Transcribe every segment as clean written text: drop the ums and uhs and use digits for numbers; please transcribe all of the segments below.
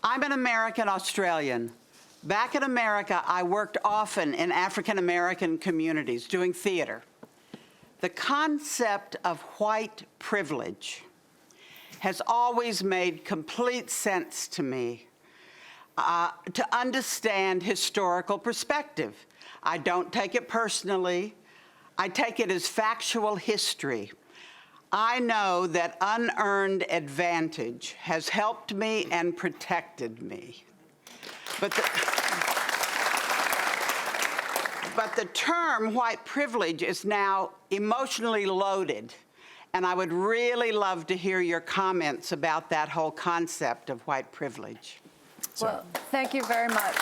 I'm an American Australian. Back in America, I worked often in African American communities doing theater. The concept of white privilege has always made complete sense to me. To understand historical perspective. I don't take it personally. I take it as factual history. I know that unearned advantage has helped me and protected me. But the term white privilege is now emotionally loaded, and I would really love to hear your comments about that whole concept of white privilege. Well, thank you very much.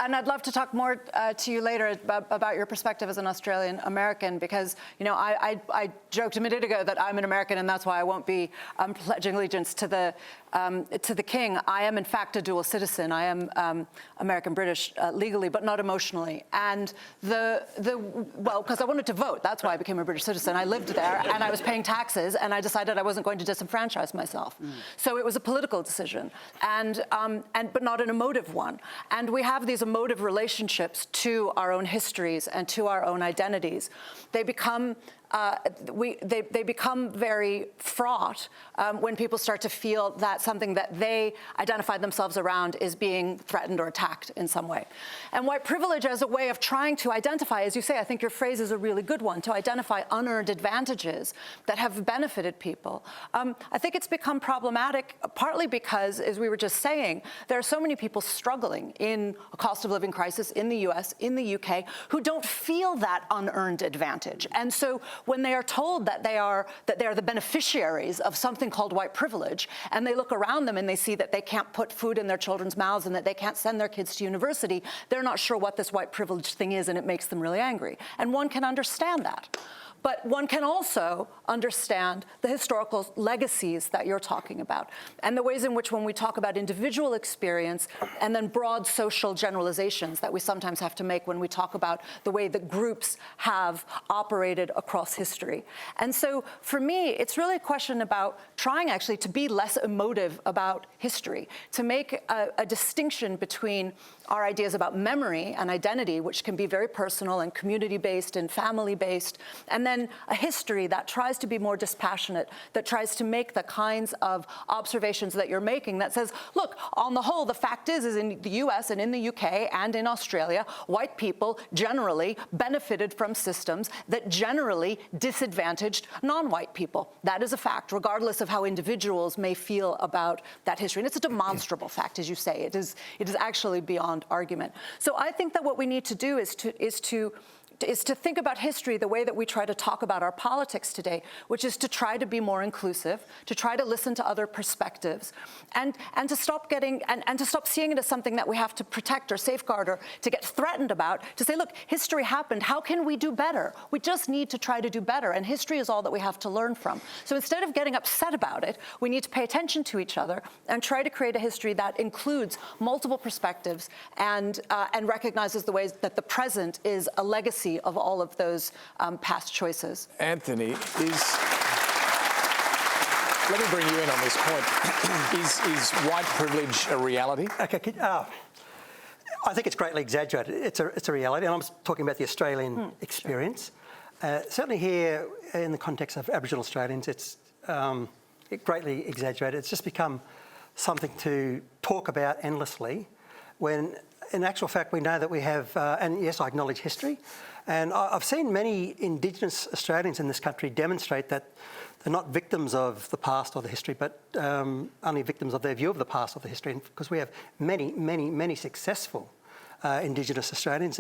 And I'd love to talk more to you later about your perspective as an Australian American, because I joked a minute ago that I'm an American, and that's why I won't be pledging allegiance to the King. I am in fact a dual citizen. I am American British legally, but not emotionally. And well, because I wanted to vote. That's why I became a British citizen. I lived there, and I was paying taxes, and I decided I wasn't going to disenfranchise myself. So it was a political decision, but not an emotive one. And we have these emotive relationships to our own histories and to our own identities. They become they become very fraught when people start to feel that something that they identify themselves around is being threatened or attacked in some way. And white privilege as a way of trying to identify, as you say, I think your phrase is a really good one, to identify unearned advantages that have benefited people. I think it's become problematic partly because, as we were just saying, there are so many people struggling in a cost of living crisis in the US, in the UK, who don't feel that unearned advantage. And so when they are told that they are the beneficiaries of something called white privilege, and they look around them and they see that they can't put food in their children's mouths and that they can't send their kids to university, they're not sure what this white privilege thing is, and it makes them really angry. And one can understand that. But one can also understand the historical legacies that you're talking about, and the ways in which, when we talk about individual experience and then broad social generalizations that we sometimes have to make when we talk about the way that groups have operated across history. And so for me, it's really a question about trying actually to be less emotive about history, to make a distinction between our ideas about memory and identity, which can be very personal and community-based and family-based, and then a history that tries to be more dispassionate, that tries to make the kinds of observations that you're making, that says, look, on the whole, the fact is in the US and in the UK and in Australia, white people generally benefited from systems that generally disadvantaged non-white people. That is a fact, regardless of how individuals may feel about that history. And it's a demonstrable fact, as you say. It is actually beyond argument. So I think that what we need to do is to think about history the way that we try to talk about our politics today, which is to try to be more inclusive, to try to listen to other perspectives, and to stop to stop seeing it as something that we have to protect or safeguard or to get threatened about, to say, look, history happened, how can we do better? We just need to try to do better, and history is all that we have to learn from. So instead of getting upset about it, we need to pay attention to each other and try to create a history that includes multiple perspectives and recognizes the ways that the present is a legacy of all of those past choices. Anthony, let me bring you in on this point. Is white privilege a reality? Okay, I think it's greatly exaggerated. It's a reality, and I'm talking about the Australian experience. Certainly here, in the context of Aboriginal Australians, it's greatly exaggerated. It's just become something to talk about endlessly, when in actual fact we know that we have, and yes, I acknowledge history, and I've seen many Indigenous Australians in this country demonstrate that they're not victims of the past or the history, but only victims of their view of the past or the history, because we have many, many, many successful Indigenous Australians.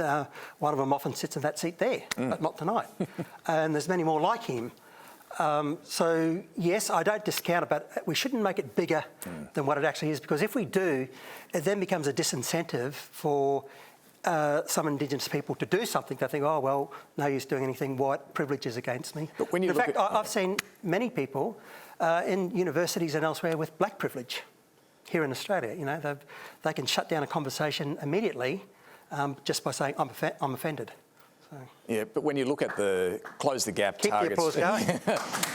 One of them often sits in that seat there, but not tonight. And there's many more like him. So yes, I don't discount it, but we shouldn't make it bigger than what it actually is, because if we do, it then becomes a disincentive for some Indigenous people to do something. They think, oh, well, no use doing anything, white privilege is against me. But when you in fact, I've seen many people in universities and elsewhere with black privilege here in Australia. You know, they can shut down a conversation immediately just by saying, I'm offended. So. Yeah, but when you look at the Close the Gap Keep targets... the applause going.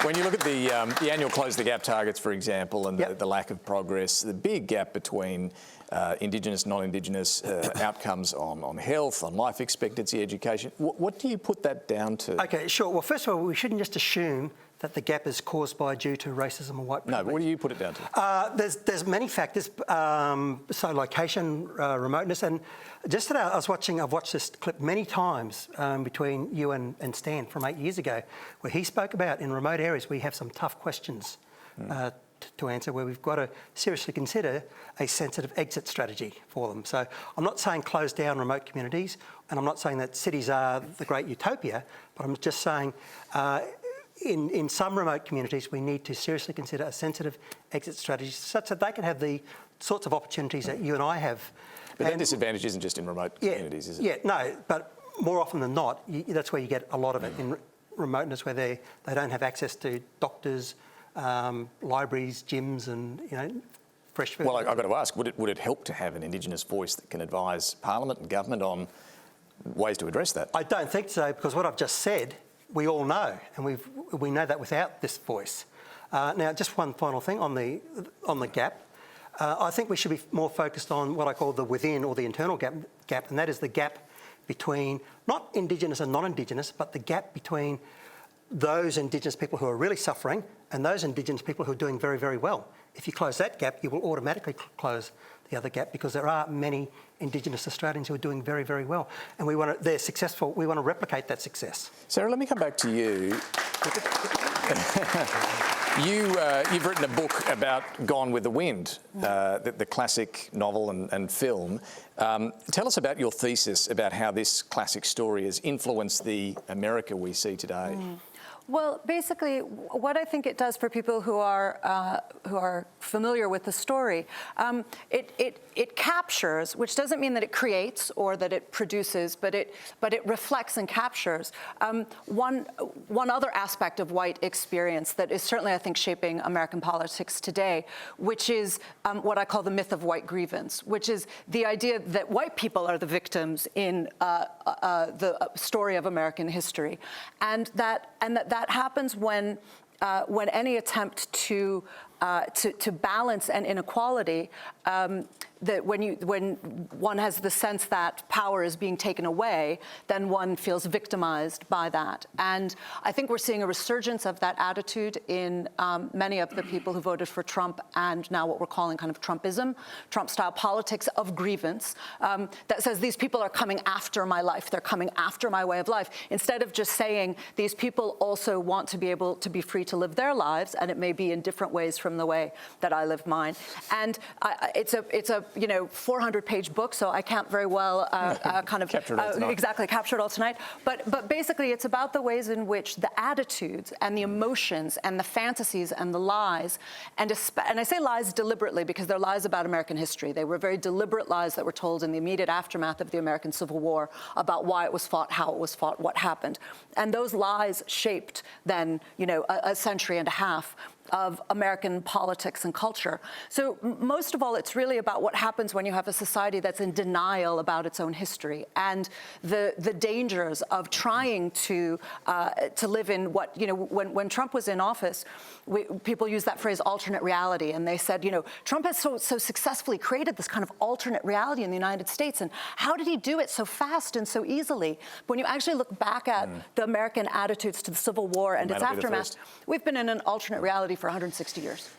When you look at the annual Close the Gap targets, for example, and Yep. the lack of progress, the big gap between Indigenous, non-Indigenous outcomes on health, on life expectancy, education, what do you put that down to? Okay, sure. Well, first of all, we shouldn't just assume that the gap is caused due to racism or white privilege. No, but what do you put it down to? There's many factors. So location, remoteness, and just today I've watched this clip many times between you and Stan from 8 years ago, where he spoke about in remote areas we have some tough questions to answer, where we've got to seriously consider a sensitive exit strategy for them. So I'm not saying close down remote communities, and I'm not saying that cities are the great utopia, but I'm just saying in some remote communities we need to seriously consider a sensitive exit strategy such that they can have the sorts of opportunities that you and I have. But that disadvantage isn't just in remote communities, is it? Yeah, no, but more often than not, that's where you get a lot of it, in remoteness, where they don't have access to doctors, libraries, gyms, and fresh food. Well, I've got to ask, would it help to have an Indigenous voice that can advise Parliament and government on ways to address that? I don't think so, because what I've just said, we all know, and we know that without this voice. Now, just one final thing on the gap. I think we should be more focused on what I call the within or the internal gap, and that is the gap between not Indigenous and non-Indigenous, but the gap between those Indigenous people who are really suffering and those Indigenous people who are doing very, very well. If you close that gap, you will automatically close the other gap, because there are many Indigenous Australians who are doing very, very well, and they're successful. We want to replicate that success. Sarah, let me come back to you. You've written a book about Gone with the Wind, the classic novel and film. Tell us about your thesis about how this classic story has influenced the America we see today. Well, basically, what I think it does for people who are familiar with the story, it captures, which doesn't mean that it creates or that it produces, but it reflects and captures one other aspect of white experience that is certainly, I think, shaping American politics today, which is what I call the myth of white grievance, which is the idea that white people are the victims in the story of American history, and that happens when any attempt to balance an inequality, that when one has the sense that power is being taken away, then one feels victimized by that. And I think we're seeing a resurgence of that attitude in many of the people who voted for Trump, and now what we're calling kind of Trumpism, Trump-style politics of grievance, that says these people are coming after my life, they're coming after my way of life, instead of just saying these people also want to be able to be free to live their lives, and it may be in different ways from the way that I live mine. And it's a 400-page book, so I can't very well capture it all tonight. Exactly capture it all tonight. But basically, it's about the ways in which the attitudes and the emotions and the fantasies and the lies, and I say lies deliberately because they're lies about American history. They were very deliberate lies that were told in the immediate aftermath of the American Civil War about why it was fought, how it was fought, what happened, and those lies shaped then a century and a half of American politics and culture. So most of all, it's really about what happens when you have a society that's in denial about its own history, and the dangers of trying to live in what, when Trump was in office, people use that phrase alternate reality, and they said, Trump has so successfully created this kind of alternate reality in the United States, and how did he do it so fast and so easily? When you actually look back at the American attitudes to the Civil War and its aftermath, we've been in an alternate reality for 160 years.